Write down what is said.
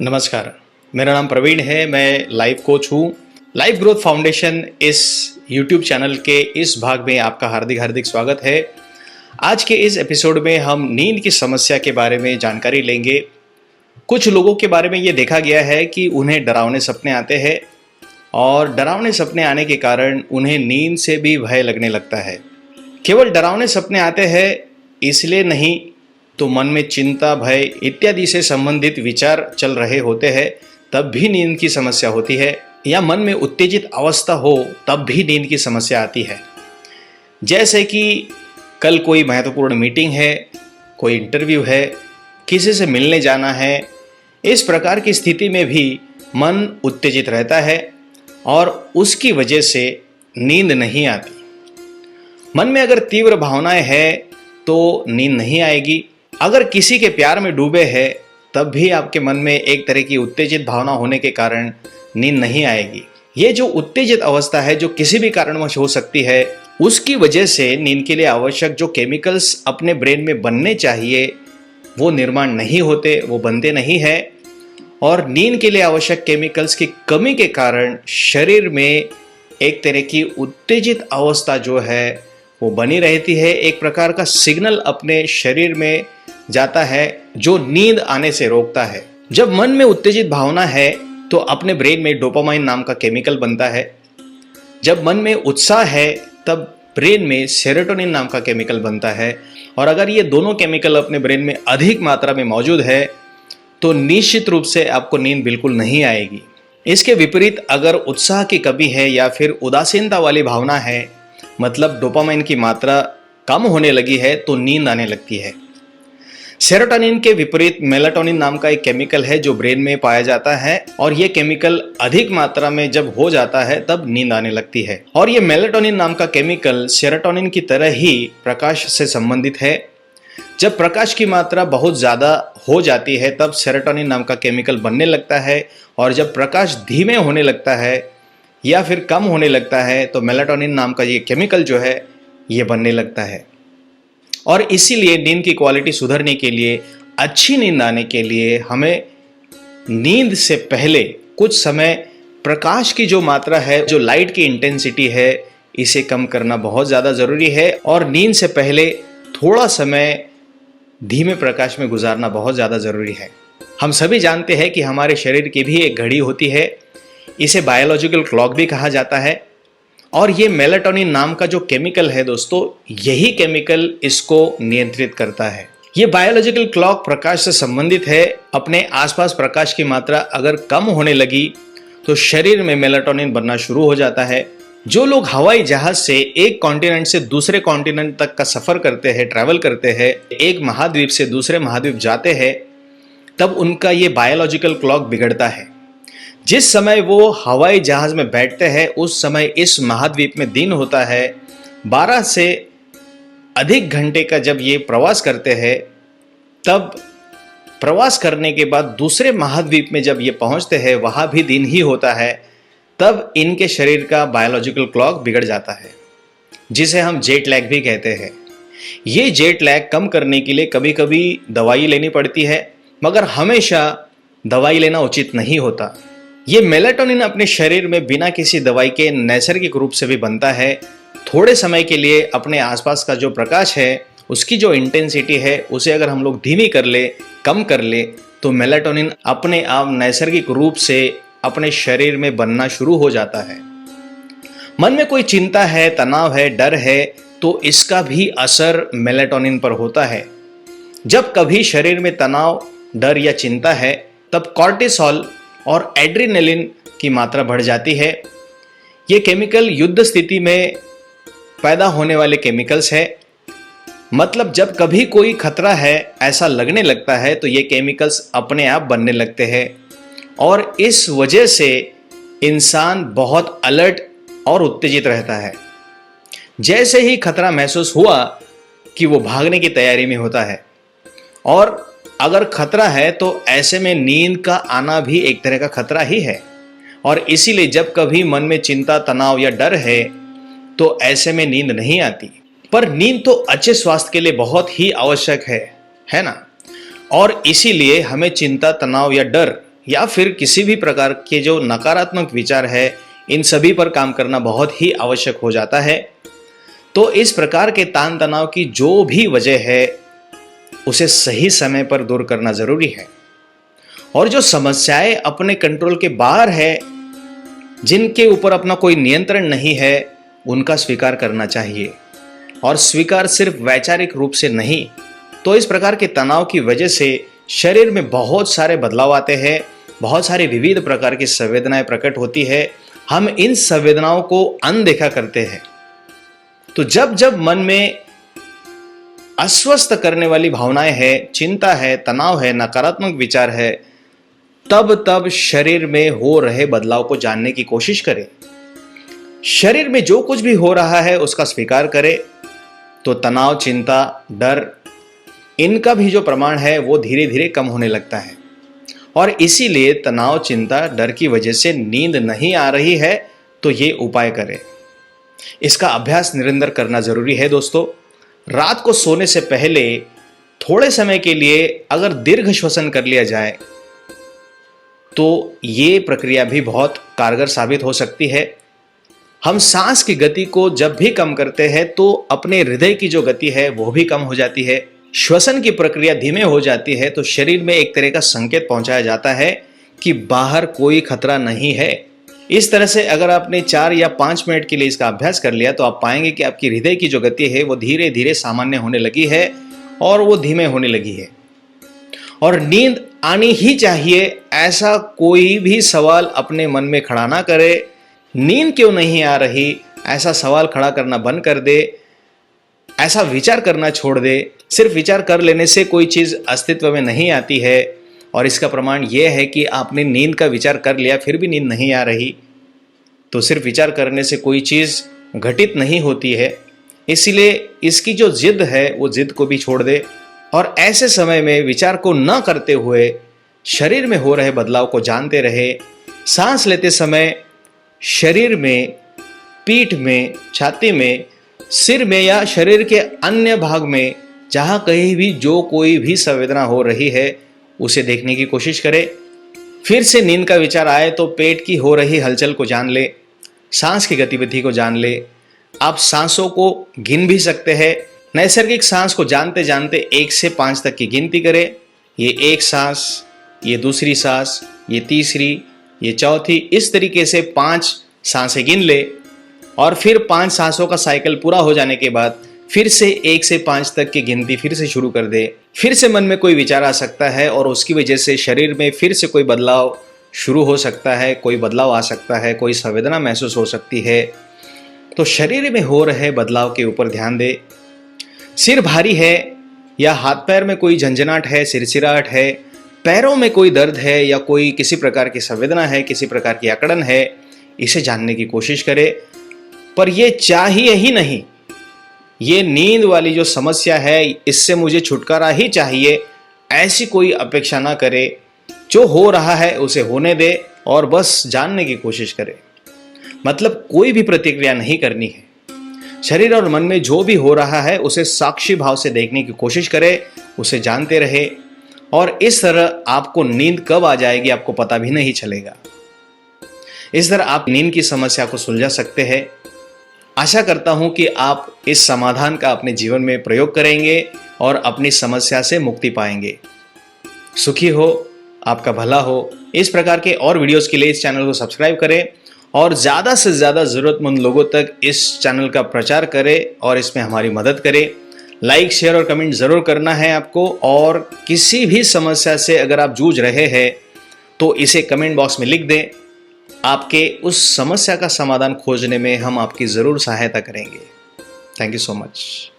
नमस्कार, मेरा नाम प्रवीण है। मैं लाइफ कोच हूँ। लाइफ ग्रोथ फाउंडेशन इस यूट्यूब चैनल के इस भाग में आपका हार्दिक हार्दिक स्वागत है। आज के इस एपिसोड में हम नींद की समस्या के बारे में जानकारी लेंगे। कुछ लोगों के बारे में ये देखा गया है कि उन्हें डरावने सपने आते हैं और डरावने सपने आने के कारण उन्हें नींद से भी भय लगने लगता है। केवल डरावने सपने आते हैं इसलिए नहीं तो मन में चिंता, भय इत्यादि से संबंधित विचार चल रहे होते हैं तब भी नींद की समस्या होती है, या मन में उत्तेजित अवस्था हो तब भी नींद की समस्या आती है। जैसे कि कल कोई महत्वपूर्ण मीटिंग है, कोई इंटरव्यू है, किसी से मिलने जाना है, इस प्रकार की स्थिति में भी मन उत्तेजित रहता है और उसकी वजह से नींद नहीं आती। मन में अगर तीव्र भावनाएं हैं तो नींद नहीं आएगी। अगर किसी के प्यार में डूबे हैं तब भी आपके मन में एक तरह की उत्तेजित भावना होने के कारण नींद नहीं आएगी। ये जो उत्तेजित अवस्था है जो किसी भी कारणवश हो सकती है, उसकी वजह से नींद के लिए आवश्यक जो केमिकल्स अपने ब्रेन में बनने चाहिए वो निर्माण नहीं होते, वो बनते नहीं है। और नींद के लिए आवश्यक केमिकल्स की कमी के कारण शरीर में एक तरह की उत्तेजित अवस्था जो है वो बनी रहती है। एक प्रकार का सिग्नल अपने शरीर में जाता है जो नींद आने से रोकता है। जब मन में उत्तेजित भावना है तो अपने ब्रेन में डोपामाइन नाम का केमिकल बनता है। जब मन में उत्साह है तब ब्रेन में सेरोटोनिन नाम का केमिकल बनता है। और अगर ये दोनों केमिकल अपने ब्रेन में अधिक मात्रा में मौजूद है तो निश्चित रूप से आपको नींद बिल्कुल नहीं आएगी। इसके विपरीत अगर उत्साह की कमी है या फिर उदासीनता वाली भावना है, मतलब डोपामाइन की मात्रा कम होने लगी है, तो नींद आने लगती है। सेरोटोनिन के विपरीत मेलाटोनिन नाम का एक केमिकल है जो ब्रेन में पाया जाता है और ये केमिकल अधिक मात्रा में जब हो जाता है तब नींद आने लगती है। और ये मेलाटोनिन नाम का केमिकल सेरोटोनिन की तरह ही प्रकाश से संबंधित है। जब प्रकाश की मात्रा बहुत ज़्यादा हो जाती है तब सेरोटोनिन नाम का केमिकल बनने लगता है, और जब प्रकाश धीमे होने लगता है या फिर कम होने लगता है तो मेलाटोनिन नाम का ये केमिकल जो है ये बनने लगता है। और इसीलिए नींद की क्वालिटी सुधरने के लिए, अच्छी नींद आने के लिए हमें नींद से पहले कुछ समय प्रकाश की जो मात्रा है, जो लाइट की इंटेंसिटी है, इसे कम करना बहुत ज़्यादा ज़रूरी है। और नींद से पहले थोड़ा समय धीमे प्रकाश में गुजारना बहुत ज़्यादा ज़रूरी है। हम सभी जानते हैं कि हमारे शरीर की भी एक घड़ी होती है, इसे बायोलॉजिकल क्लॉक भी कहा जाता है। और ये मेलाटोनिन नाम का जो केमिकल है दोस्तों, यही केमिकल इसको नियंत्रित करता है। ये बायोलॉजिकल क्लॉक प्रकाश से संबंधित है। अपने आसपास प्रकाश की मात्रा अगर कम होने लगी तो शरीर में मेलाटोनिन बनना शुरू हो जाता है। जो लोग हवाई जहाज से एक कॉन्टिनेंट से दूसरे कॉन्टिनेंट तक का सफर करते हैं, ट्रैवल करते हैं, एक महाद्वीप से दूसरे महाद्वीप जाते हैं, तब उनका ये बायोलॉजिकल क्लॉक बिगड़ता है। जिस समय वो हवाई जहाज में बैठते हैं उस समय इस महाद्वीप में दिन होता है। 12 से अधिक घंटे का जब ये प्रवास करते हैं, तब प्रवास करने के बाद दूसरे महाद्वीप में जब ये पहुंचते हैं वहाँ भी दिन ही होता है। तब इनके शरीर का बायोलॉजिकल क्लॉक बिगड़ जाता है, जिसे हम जेट लैग भी कहते हैं। ये जेट लैग कम करने के लिए कभी कभी दवाई लेनी पड़ती है, मगर हमेशा दवाई लेना उचित नहीं होता। ये मेलाटोनिन अपने शरीर में बिना किसी दवाई के नैसर्गिक रूप से भी बनता है। थोड़े समय के लिए अपने आसपास का जो प्रकाश है, उसकी जो इंटेंसिटी है, उसे अगर हम लोग धीमी कर ले, कम कर ले, तो मेलाटोनिन अपने आप नैसर्गिक रूप से अपने शरीर में बनना शुरू हो जाता है। मन में कोई चिंता है, तनाव है, डर है, तो इसका भी असर मेलाटोनिन पर होता है। जब कभी शरीर में तनाव, डर या चिंता है तब कॉर्टिसोल और एड्रेनलिन की मात्रा बढ़ जाती है। ये केमिकल युद्ध स्थिति में पैदा होने वाले केमिकल्स है। मतलब जब कभी कोई खतरा है ऐसा लगने लगता है तो ये केमिकल्स अपने आप बनने लगते हैं, और इस वजह से इंसान बहुत अलर्ट और उत्तेजित रहता है। जैसे ही खतरा महसूस हुआ कि वो भागने की तैयारी में होता है। और अगर खतरा है तो ऐसे में नींद का आना भी एक तरह का खतरा ही है। और इसीलिए जब कभी मन में चिंता, तनाव या डर है तो ऐसे में नींद नहीं आती। पर नींद तो अच्छे स्वास्थ्य के लिए बहुत ही आवश्यक है ना। और इसीलिए हमें चिंता, तनाव या डर या फिर किसी भी प्रकार के जो नकारात्मक विचार है, इन सभी पर काम करना बहुत ही आवश्यक हो जाता है। तो इस प्रकार के तान तनाव की जो भी वजह है उसे सही समय पर दूर करना जरूरी है। और जो समस्याएं अपने कंट्रोल के बाहर है, जिनके ऊपर अपना कोई नियंत्रण नहीं है, उनका स्वीकार करना चाहिए। और स्वीकार सिर्फ वैचारिक रूप से नहीं। तो इस प्रकार के तनाव की वजह से शरीर में बहुत सारे बदलाव आते हैं, बहुत सारी विविध प्रकार की संवेदनाएं प्रकट होती है। हम इन संवेदनाओं को अनदेखा करते हैं। तो जब जब मन में अस्वस्थ करने वाली भावनाएं है, चिंता है, तनाव है, नकारात्मक विचार है, तब तब शरीर में हो रहे बदलाव को जानने की कोशिश करें। शरीर में जो कुछ भी हो रहा है उसका स्वीकार करें, तो तनाव, चिंता, डर, इनका भी जो प्रमाण है वो धीरे धीरे कम होने लगता है। और इसीलिए तनाव, चिंता, डर की वजह से नींद नहीं आ रही है तो ये उपाय करें। इसका अभ्यास निरंतर करना जरूरी है दोस्तों। रात को सोने से पहले थोड़े समय के लिए अगर दीर्घ श्वसन कर लिया जाए तो ये प्रक्रिया भी बहुत कारगर साबित हो सकती है। हम सांस की गति को जब भी कम करते हैं तो अपने हृदय की जो गति है वो भी कम हो जाती है। श्वसन की प्रक्रिया धीमे हो जाती है तो शरीर में एक तरह का संकेत पहुंचाया जाता है कि बाहर कोई खतरा नहीं है। इस तरह से अगर आपने 4 या 5 मिनट के लिए इसका अभ्यास कर लिया तो आप पाएंगे कि आपकी हृदय की जो गति है वो धीरे धीरे सामान्य होने लगी है और वो धीमे होने लगी है। और नींद आनी ही चाहिए, ऐसा कोई भी सवाल अपने मन में खड़ा ना करे। नींद क्यों नहीं आ रही, ऐसा सवाल खड़ा करना बंद कर दे, ऐसा विचार करना छोड़ दे। सिर्फ विचार कर लेने से कोई चीज़ अस्तित्व में नहीं आती है। और इसका प्रमाण यह है कि आपने नींद का विचार कर लिया फिर भी नींद नहीं आ रही, तो सिर्फ विचार करने से कोई चीज़ घटित नहीं होती है। इसीलिए इसकी जो जिद है वो जिद को भी छोड़ दे और ऐसे समय में विचार को न करते हुए शरीर में हो रहे बदलाव को जानते रहे। सांस लेते समय शरीर में, पीठ में, छाती में, सिर में या शरीर के अन्य भाग में जहाँ कहीं भी जो कोई भी संवेदना हो रही है उसे देखने की कोशिश करें। फिर से नींद का विचार आए तो पेट की हो रही हलचल को जान ले, सांस की गतिविधि को जान ले। आप सांसों को गिन भी सकते हैं। नैसर्गिक सांस को जानते जानते 1 से 5 तक की गिनती करें। ये एक सांस, ये दूसरी सांस, ये तीसरी, ये चौथी, इस तरीके से 5 सांसें गिन ले। और फिर 5 सांसों का साइकिल पूरा हो जाने के बाद फिर से 1 से 5 तक की गिनती फिर से शुरू कर दे। फिर से मन में कोई विचार आ सकता है और उसकी वजह से शरीर में फिर से कोई बदलाव शुरू हो सकता है, कोई बदलाव आ सकता है, कोई संवेदना महसूस हो सकती है। तो शरीर में हो रहे बदलाव के ऊपर ध्यान दे। सिर भारी है या हाथ पैर में कोई झंझनाहट है, सिरसिराहट है, पैरों में कोई दर्द है या कोई किसी प्रकार की संवेदना है, किसी प्रकार की अकड़न है, इसे जानने की कोशिश करे। पर ये चाहिए ही नहीं, ये नींद वाली जो समस्या है इससे मुझे छुटकारा ही चाहिए, ऐसी कोई अपेक्षा ना करे। जो हो रहा है उसे होने दे और बस जानने की कोशिश करे। मतलब कोई भी प्रतिक्रिया नहीं करनी है। शरीर और मन में जो भी हो रहा है उसे साक्षी भाव से देखने की कोशिश करे, उसे जानते रहे। और इस तरह आपको नींद कब आ जाएगी आपको पता भी नहीं चलेगा। इस तरह आप नींद की समस्या को सुलझा सकते हैं। आशा करता हूं कि आप इस समाधान का अपने जीवन में प्रयोग करेंगे और अपनी समस्या से मुक्ति पाएंगे। सुखी हो, आपका भला हो। इस प्रकार के और वीडियोस के लिए इस चैनल को सब्सक्राइब करें और ज़्यादा से ज़्यादा ज़रूरतमंद लोगों तक इस चैनल का प्रचार करें और इसमें हमारी मदद करें। लाइक, शेयर और कमेंट ज़रूर करना है आपको। और किसी भी समस्या से अगर आप जूझ रहे हैं तो इसे कमेंट बॉक्स में लिख दें। आपके उस समस्या का समाधान खोजने में हम आपकी ज़रूर सहायता करेंगे। Thank you so much.